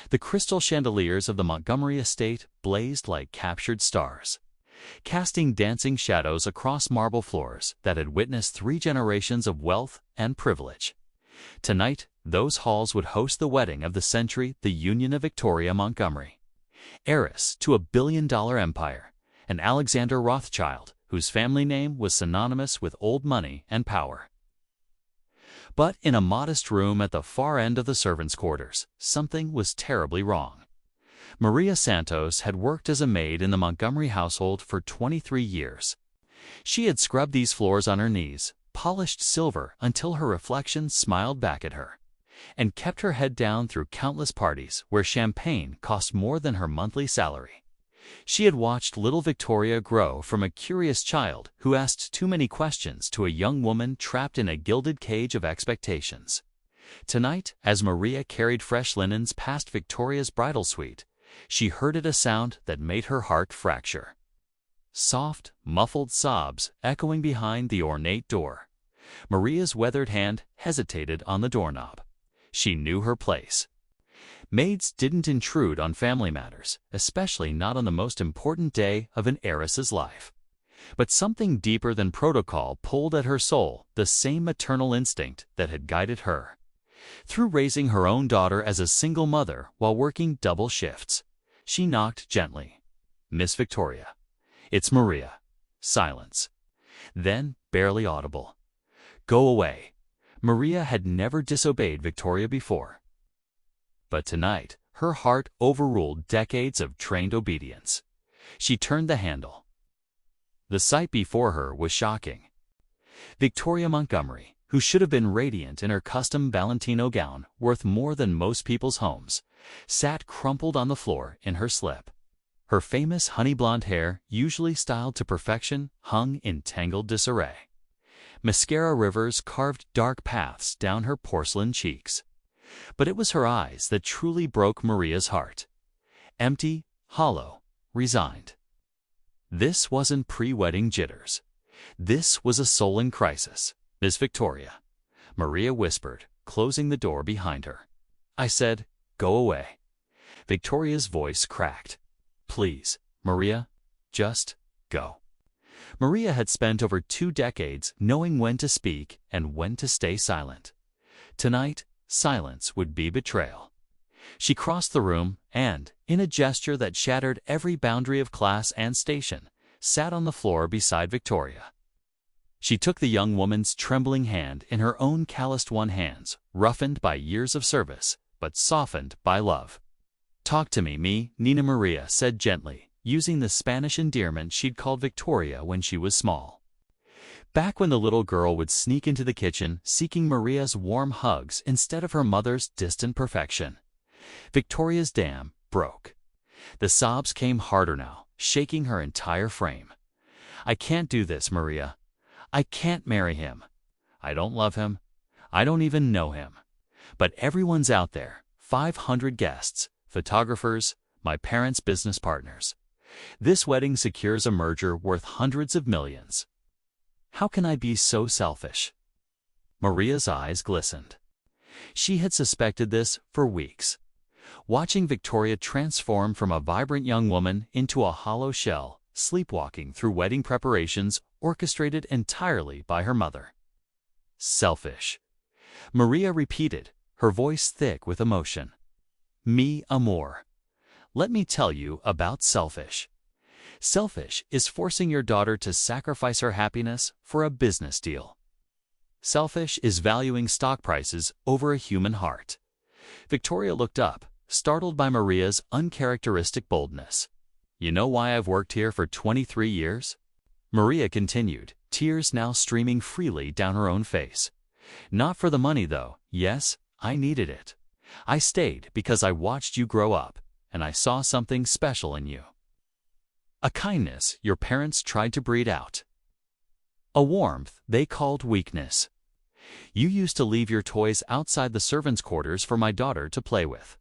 The crystal chandeliers of the Montgomery estate blazed like captured stars, casting dancing shadows across marble floors that had witnessed 3 generations of wealth and privilege. Tonight, those halls would host the wedding of the century, the union of Victoria Montgomery, heiress to a billion-dollar empire, and Alexander Rothschild, whose family name was synonymous with old money and power. But in a modest room at the far end of the servants' quarters, something was terribly wrong. Maria Santos had worked as a maid in the Montgomery household for 23 years. She had scrubbed these floors on her knees, polished silver until her reflection smiled back at her, and kept her head down through countless parties where champagne cost more than her monthly salary. She had watched little Victoria grow from a curious child who asked too many questions to a young woman trapped in a gilded cage of expectations. Tonight, as Maria carried fresh linens past Victoria's bridal suite, she heard a sound that made her heart fracture. Soft, muffled sobs echoing behind the ornate door. Maria's weathered hand hesitated on the doorknob. She knew her place. Maids didn't intrude on family matters, especially not on the most important day of an heiress's life. But something deeper than protocol pulled at her soul, the same maternal instinct that had guided her through raising her own daughter as a single mother while working double shifts. She knocked gently. "Miss Victoria." "It's Maria." Silence. Then, barely audible, "Go away." Maria had never disobeyed Victoria before. But tonight, her heart overruled decades of trained obedience. She turned the handle. The sight before her was shocking. Victoria Montgomery, who should have been radiant in her custom Valentino gown worth more than most people's homes, sat crumpled on the floor in her slip. Her famous honey blonde hair, usually styled to perfection, hung in tangled disarray. Mascara rivers carved dark paths down her porcelain cheeks. But it was her eyes that truly broke Maria's heart. Empty, hollow, resigned. This wasn't pre-wedding jitters. This was a soul in crisis. "Miss Victoria," Maria whispered, closing the door behind her. "I said, go away." Victoria's voice cracked. "Please, Maria, just go." Maria had spent over 2 decades knowing when to speak and when to stay silent. Tonight, silence would be betrayal. She crossed the room and, in a gesture that shattered every boundary of class and station, sat on the floor beside Victoria. She took the young woman's trembling hand in her own calloused hands, roughened by years of service, but softened by love. "Talk to me, Nina," Maria said gently, using the Spanish endearment she'd called Victoria when she was small. Back when the little girl would sneak into the kitchen seeking Maria's warm hugs instead of her mother's distant perfection. Victoria's dam broke. The sobs came harder now, shaking her entire frame. "I can't do this, Maria. I can't marry him. I don't love him. I don't even know him. But everyone's out there, 500 guests, photographers, my parents' business partners. This wedding secures a merger worth hundreds of millions. How can I be so selfish?" Maria's eyes glistened. She had suspected this for weeks. Watching Victoria transform from a vibrant young woman into a hollow shell, sleepwalking through wedding preparations orchestrated entirely by her mother. "Selfish," Maria repeated, her voice thick with emotion. "Mi amor. Let me tell you about selfish. Selfish is forcing your daughter to sacrifice her happiness for a business deal. Selfish is valuing stock prices over a human heart." Victoria looked up, startled by Maria's uncharacteristic boldness. "You know why I've worked here for 23 years? Maria continued, tears now streaming freely down her own face. "Not for the money, though. Yes, I needed it. I stayed because I watched you grow up, and I saw something special in you. A kindness your parents tried to breed out. A warmth they called weakness. You used to leave your toys outside the servants' quarters for my daughter to play with.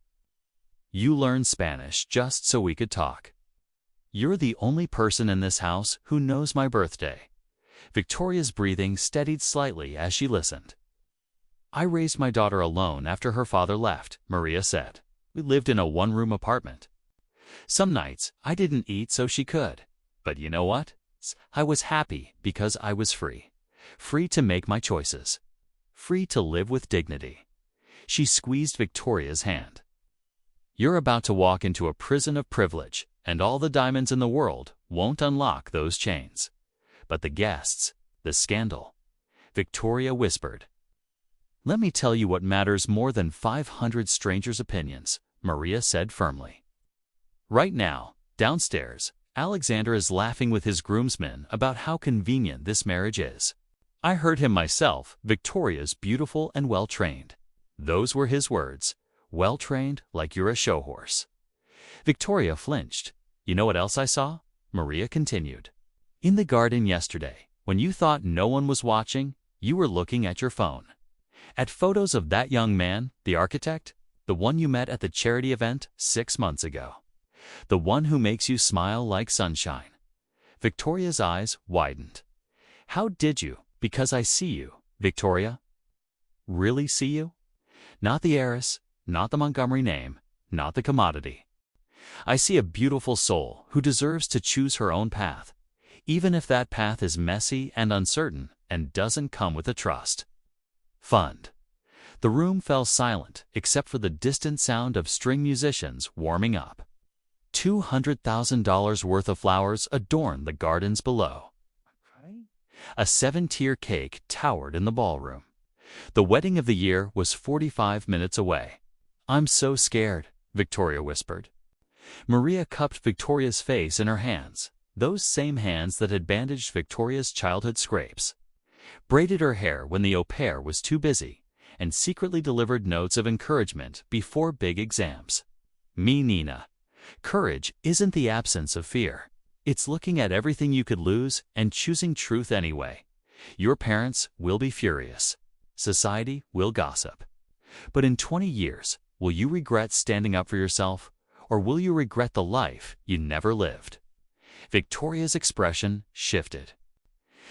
You learned Spanish just so we could talk. You're the only person in this house who knows my birthday." Victoria's breathing steadied slightly as she listened. "I raised my daughter alone after her father left," Maria said. We lived in a one-room apartment. Some nights, I didn't eat so she could. But you know what? I was happy because I was free. Free to make my choices. Free to live with dignity. She squeezed Victoria's hand. You're about to walk into a prison of privilege, and all the diamonds in the world won't unlock those chains. But the guests, the scandal. Victoria whispered. Let me tell you what matters more than 500 strangers' opinions, Maria said firmly. Right now, downstairs, Alexander is laughing with his groomsmen about how convenient this marriage is. I heard him myself, Victoria's beautiful and well-trained. Those were his words, well-trained like you're a show horse. Victoria flinched. You know what else I saw? Maria continued. In the garden yesterday, when you thought no one was watching, you were looking at your phone. At photos of that young man, the architect, the one you met at the charity event 6 months ago. The one who makes you smile like sunshine. Victoria's eyes widened. How did you? Because I see you, Victoria. Really see you? Not the heiress, not the Montgomery name, not the commodity. I see a beautiful soul who deserves to choose her own path, even if that path is messy and uncertain and doesn't come with a trust fund. The room fell silent except for the distant sound of string musicians warming up. $200,000 worth of flowers adorned the gardens below. A 7-tier cake towered in the ballroom. The wedding of the year was 45 minutes away. I'm so scared, Victoria whispered. Maria cupped Victoria's face in her hands, those same hands that had bandaged Victoria's childhood scrapes, braided her hair when the au pair was too busy, and secretly delivered notes of encouragement before big exams. Me, Nina. Courage isn't the absence of fear. It's looking at everything you could lose and choosing truth anyway. Your parents will be furious. Society will gossip. But in 20 years, will you regret standing up for yourself, or will you regret the life you never lived? Victoria's expression shifted.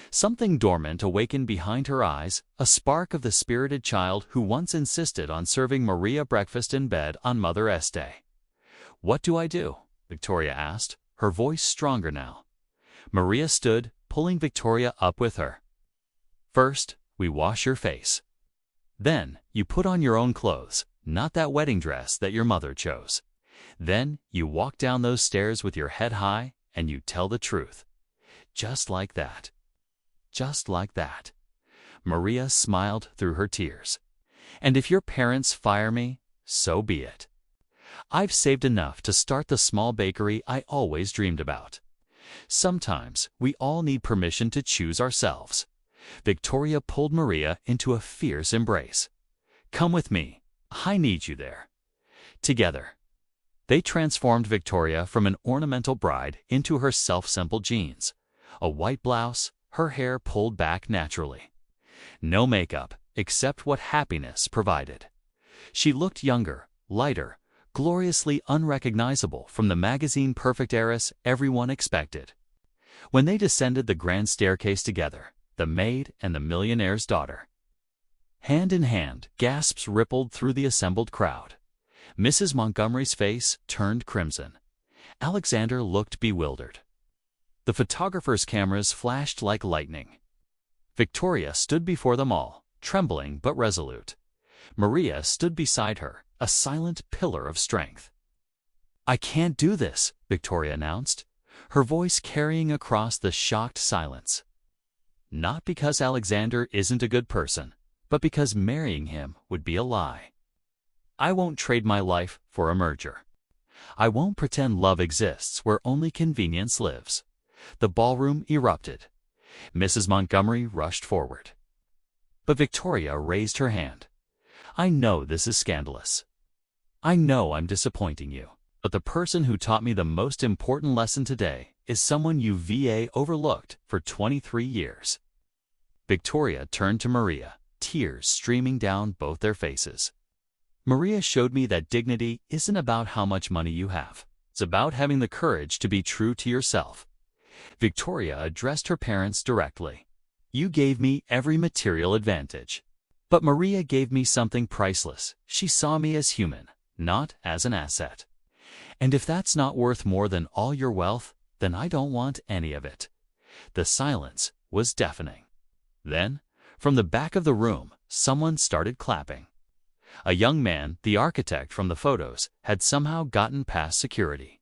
Something dormant awakened behind her eyes, a spark of the spirited child who once insisted on serving Maria breakfast in bed on Mother's Day. What do I do? Victoria asked, her voice stronger now. Maria stood, pulling Victoria up with her. First, we wash your face. Then, you put on your own clothes, not that wedding dress that your mother chose. Then, you walk down those stairs with your head high, and you tell the truth. Just like that. Just like that. Maria smiled through her tears. And if your parents fire me, so be it. I've saved enough to start the small bakery I always dreamed about. Sometimes, we all need permission to choose ourselves. Victoria pulled Maria into a fierce embrace. Come with me. I need you there. Together. They transformed Victoria from an ornamental bride into her self-simple jeans. A white blouse, her hair pulled back naturally. No makeup, except what happiness provided. She looked younger, lighter, gloriously unrecognizable from the magazine perfect heiress everyone expected. When they descended the grand staircase together, the maid and the millionaire's daughter, hand in hand, gasps rippled through the assembled crowd. Mrs. Montgomery's face turned crimson. Alexander looked bewildered. The photographer's cameras flashed like lightning. Victoria stood before them all, trembling but resolute. Maria stood beside her, a silent pillar of strength. I can't do this, Victoria announced, her voice carrying across the shocked silence. Not because Alexander isn't a good person, but because marrying him would be a lie. I won't trade my life for a merger. I won't pretend love exists where only convenience lives. The ballroom erupted. Mrs. Montgomery rushed forward. But Victoria raised her hand. I know this is scandalous. I know I'm disappointing you, but the person who taught me the most important lesson today is someone you VA overlooked for 23 years. Victoria turned to Maria, tears streaming down both their faces. Maria showed me that dignity isn't about how much money you have. It's about having the courage to be true to yourself. Victoria addressed her parents directly. You gave me every material advantage. But Maria gave me something priceless. She saw me as human, not as an asset. And if that's not worth more than all your wealth, then I don't want any of it. The silence was deafening. Then, from the back of the room, someone started clapping. A young man, the architect from the photos, had somehow gotten past security.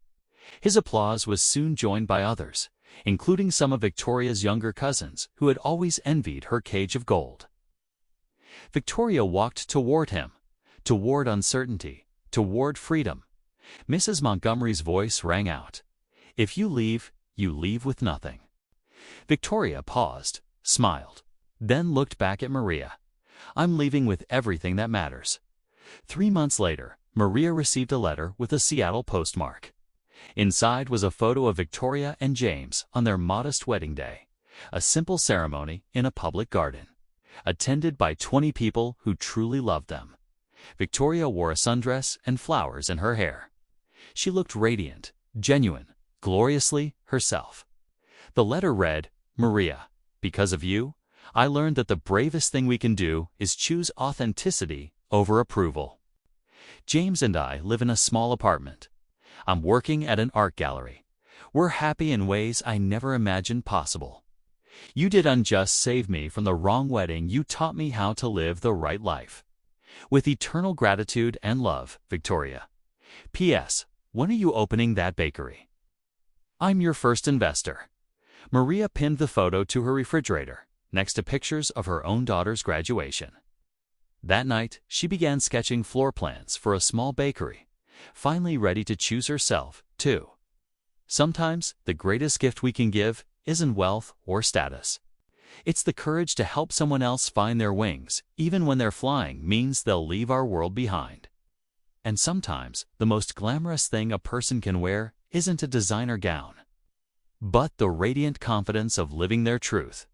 His applause was soon joined by others, including some of Victoria's younger cousins who had always envied her cage of gold. Victoria walked toward him, toward uncertainty, toward freedom. Mrs. Montgomery's voice rang out. "If you leave with nothing." Victoria paused, smiled, then looked back at Maria. "I'm leaving with everything that matters." 3 months later, Maria received a letter with a Seattle postmark. Inside was a photo of Victoria and James on their modest wedding day, a simple ceremony in a public garden, attended by 20 people who truly loved them. Victoria wore a sundress and flowers in her hair. She looked radiant, genuine, gloriously herself. The letter read, "Maria, because of you, I learned that the bravest thing we can do is choose authenticity over approval. James and I live in a small apartment. I'm working at an art gallery. We're happy in ways I never imagined possible. You didn't just save me from the wrong wedding, you taught me how to live the right life. With eternal gratitude and love, Victoria. P.S. When are you opening that bakery? I'm your first investor." Maria pinned the photo to her refrigerator, next to pictures of her own daughter's graduation. That night, she began sketching floor plans for a small bakery, finally ready to choose herself, too. Sometimes, the greatest gift we can give isn't wealth or status. It's the courage to help someone else find their wings, even when their flying means they'll leave our world behind. And sometimes, the most glamorous thing a person can wear isn't a designer gown, but the radiant confidence of living their truth.